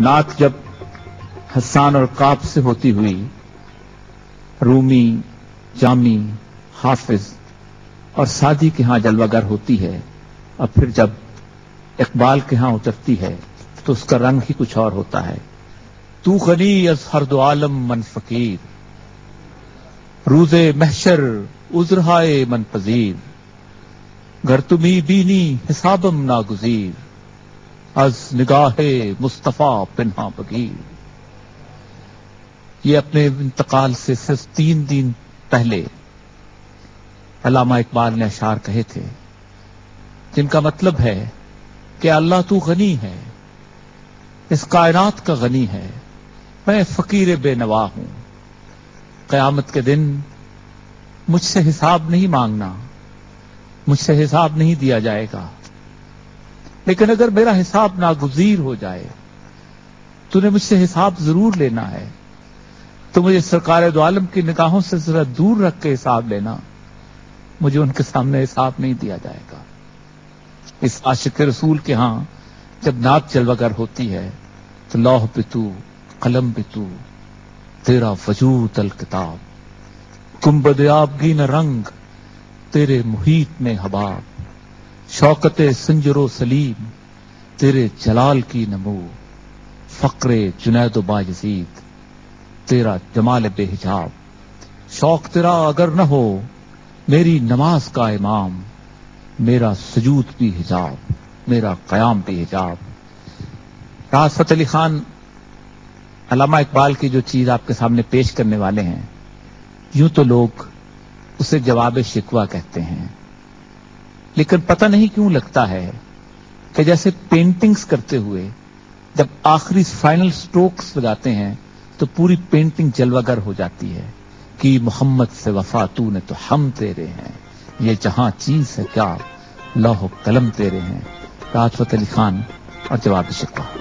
نعت جب حسان اور کعب سے ہوتی ہوئی رومی، جامی، حافظ اور سعدی کے ہاں جلوہ گر ہوتی ہے، اور پھر جب اقبال کے ہاں اترتی ہے تو اس کا رنگ ہی کچھ اور ہوتا ہے۔ تو غنی از ہر دو عالم من فقیر، روز محشر عذرہائے من پذیر، گر تمی بینی حسابم ناگزیر، از نگاہ مصطفیٰ پنہا بگیر۔ یہ اپنے انتقال سے صرف 3 دن پہلے علامہ اقبال نے اشعار کہے تھے، جن کا مطلب ہے کہ اللہ تو غنی ہے، اس کائنات کا غنی ہے، میں فقیر بے نوا ہوں۔ قیامت کے دن مجھ سے حساب نہیں مانگنا، مجھ سے حساب نہیں دیا جائے گا، لیکن اگر میرا حساب ناگزیر ہو جائے تو نے مجھ سے حساب ضرور لینا ہے، تو مجھے سرکار دو عالم کی نگاہوں سے ذرا دور رکھ کے حساب لینا، مجھے ان کے سامنے حساب نہیں دیا جائے گا۔ اس عاشق رسول کے ہاں جب نعت جلوہ گر ہوتی ہے تو لوح پہ تو، قلم پہ تو، تیرا وجود الکتاب، گنبد آبگین رنگ تیرے محیط میں حباب، شوکت سنجر و سلیم تیرے جلال کی نمو، فقر جنید و بایزید تیرا جمال بے حجاب، شوق تیرا اگر نہ ہو میری نماز کا امام، میرا سجود بھی حجاب، میرا قیام بھی حجاب۔ راحت فتح علی خان علامہ اقبال کی جو چیز آپ کے سامنے پیش کرنے والے ہیں، یوں تو لوگ اسے جواب شکوہ کہتے ہیں، لیکن پتہ نہیں کیوں لگتا ہے کہ جیسے پینٹنگز کرتے ہوئے جب آخری فائنل سٹروکس لگاتے ہیں تو پوری پینٹنگ جلوہ گر ہو جاتی ہے کہ محمد سے وفا تو نے تو ہم تیرے ہیں، یہ جہاں چیز ہے کیا لوح و قلم تیرے ہیں۔ راحت فتح علی خان اور جواب شکوہ۔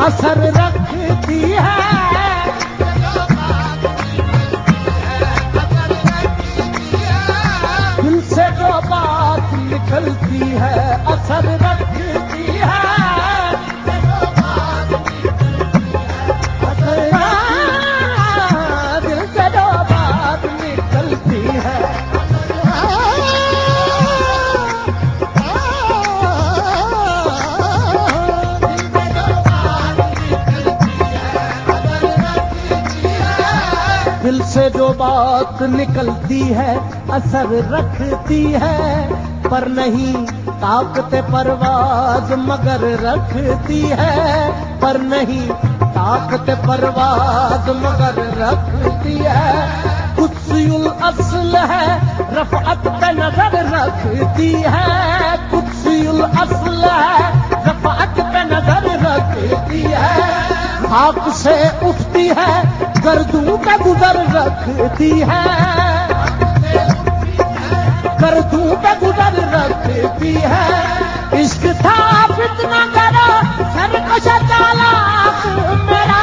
اثر رکھتی ہے، دل سے جو بات نکلتی ہے اثر رکھتی ہے، دل سے جو بات نکلتی ہے، دل سے جو بات نکلتی ہے اثر رکھتی ہے، پر نہیں طاقت پرواز مگر رکھتی ہے، پر نہیں طاقت پرواز مگر رکھتی ہے، قدسی الاصل ہے رفعت پہ نظر رکھتی ہے، قدسی الاصل ہے رفعت پہ نظر رکھتی ہے، خاک سے اٹھتی ہے گردوں کا گزر رکھتی ہے، گردوں کا گزر رکھتی ہے، عشق تھا فتنہ کرا سرکش چالاک میرا،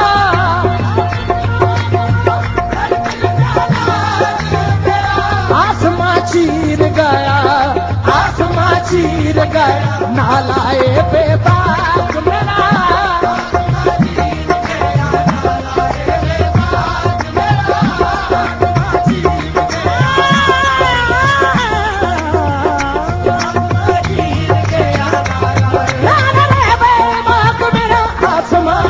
آسماں چیر گیا، آسماں چیر گیا نالائے بے باک میرا، آسماں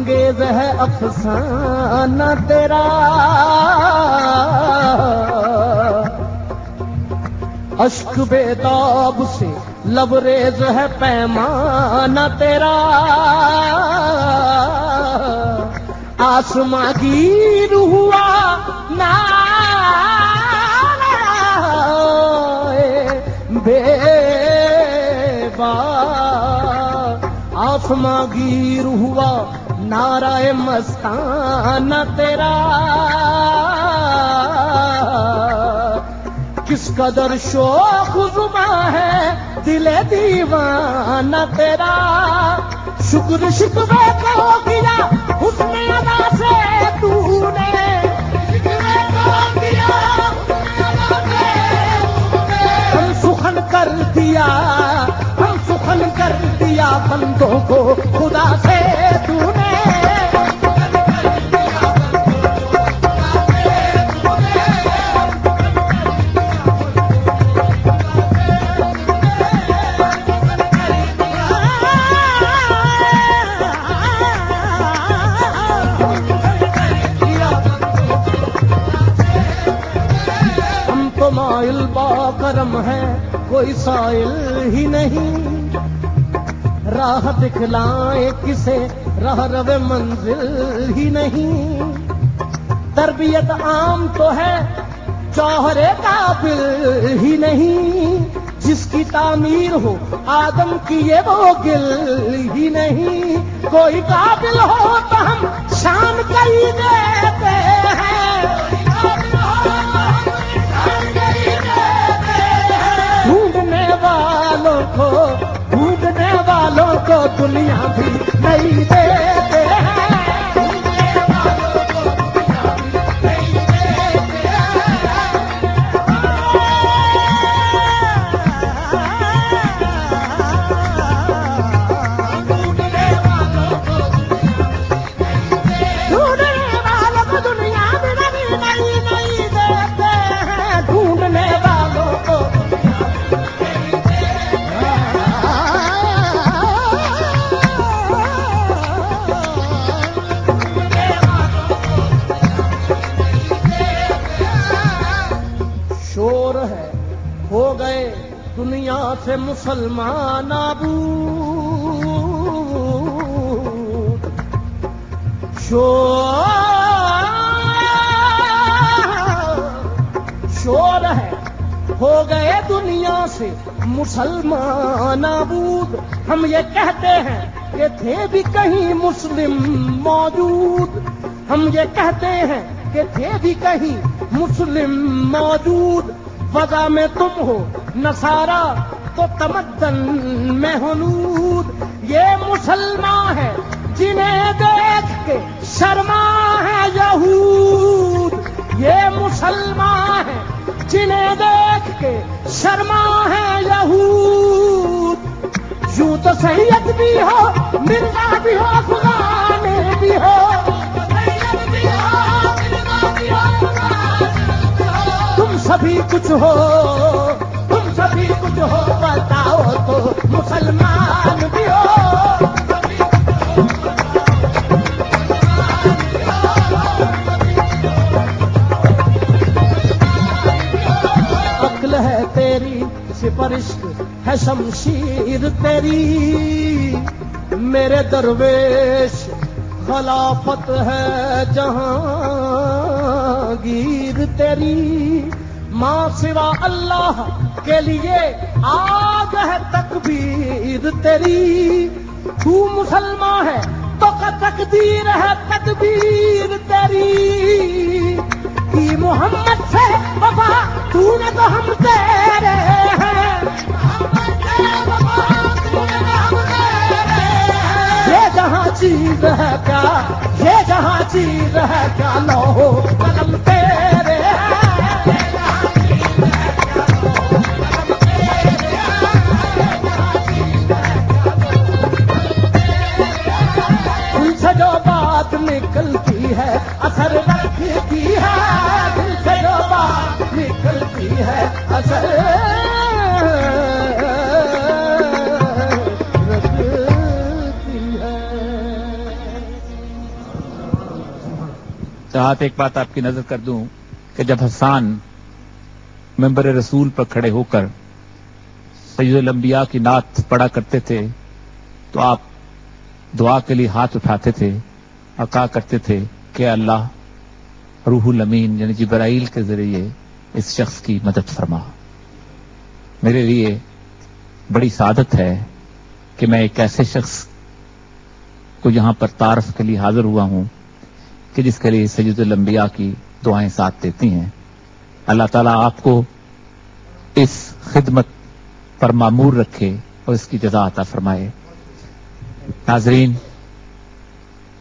انگیز ہے افسانہ تیرا، اشک بیتاب سے لبریز ہے پیمانہ تیرا، آسماں گیر ہوا بے بار، آسماں گیر ہوا نعرہ مستانہ تیرا، کس قدر شوق زباں ہے دل دیوانہ تیرا، شکر شکوے کو کیا حسن ادا سے تو نے، ہم سخن کر دیا، ہم سخن کر دیا بندوں کو خدا سے تو نے، مائل با کرم ہے کوئی سائل ہی نہیں، راہ دکھلائیں کسے راہ رو منزل ہی نہیں، تربیت عام تو ہے جوہر قابل ہی نہیں، جس کی تعمیر ہو آدم کی یہ وہ گل ہی نہیں، کوئی قابل ہو تو ہم شان کئی دیتے ہیں، ڈھونڈنے والوں کو دنیا بھی نہیں دیتے ہیں، دنیا سے مسلمان نابود، شور ہے ہو گئے دنیا سے مسلمان نابود، ہم یہ کہتے ہیں کہ تھے بھی کہیں مسلم موجود، ہم یہ کہتے ہیں کہ تھے بھی کہیں مسلم موجود، وضع میں تم ہو نصارا تو تمدن میں ہنود، یہ مسلمان ہے جنہیں دیکھ کے شرما ہے یہود، یہ مسلمان ہے جنہیں دیکھ کے شرما ہے یہود، یوں تو سید بھی ہو مرزا بھی ہو افغانے بھی ہو، تم سبھی کچھ ہو، تم سبھی کچھ ہو، بتاؤ تو مسلمان بھی ہو، عقل ہے تیری سپرشت ہے شمشیر تیری، میرے درویش خلافت ہے جہانگیر تیری، ماں سوا اللہ کے لیے آگ ہے تکبیر تیری، تو مسلمان ہے تو تقدیر ہے تدبیر تیری، کی محمد سے وفا تو نے تو ہم تیرے ہیں، یہ جہاں چیز ہے کیا، یہ جہاں چیز ہے کیا، لوہو قلم تیرے ہیں، جو بات نکلتی ہے اثر رکھتی ہے، دل سے جو بات نکلتی ہے اثر رکھتی ہے۔ چاہتے ایک بات آپ کی نظر کر دوں کہ جب حسان منبر رسول پر کھڑے ہو کر سید الانبیاء کی نعت پڑھا کرتے تھے تو آپ دعا کے لیے ہاتھ اٹھاتے تھے اور کہا کرتے تھے کہ اللہ روح الامین یعنی جبرائیل کے ذریعے اس شخص کی مدد فرما. میرے لیے بڑی سعادت ہے کہ میں ایک ایسے شخص کو یہاں پر تعارف کے لیے حاضر ہوا ہوں کہ جس کے لیے سید الانبیاء کی دعائیں ساتھ دیتی ہیں. اللہ تعالیٰ آپ کو اس خدمت پر مامور رکھے اور اس کی جزا عطا فرمائے. ناظرین،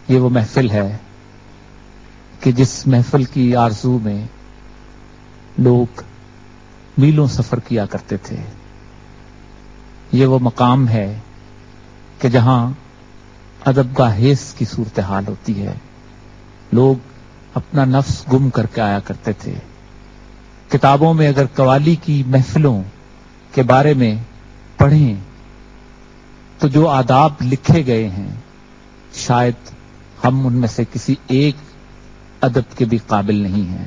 یہ وہ محفل ہے کہ جس محفل کی آرزو میں لوگ میلوں سفر کیا کرتے تھے. یہ وہ مقام ہے کہ جہاں ادب کا حیث کی صورتحال ہوتی ہے. لوگ اپنا نفس گم کر کے آیا کرتے تھے. کتابوں میں اگر قوالی کی محفلوں کے بارے میں پڑھیں تو جو آداب لکھے گئے ہیں شاید ہم ان میں سے کسی ایک ادب کے بھی قابل نہیں ہیں.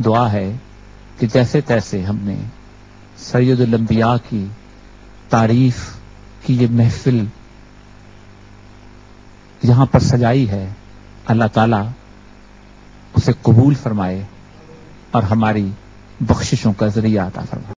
دعا ہے کہ جیسے تیسے ہم نے سید الانبیاء کی تعریف کی یہ محفل یہاں پر سجائی ہے، اللہ تعالیٰ اسے قبول فرمائے اور ہماری بخششوں کا ذریعہ عطا فرمائے.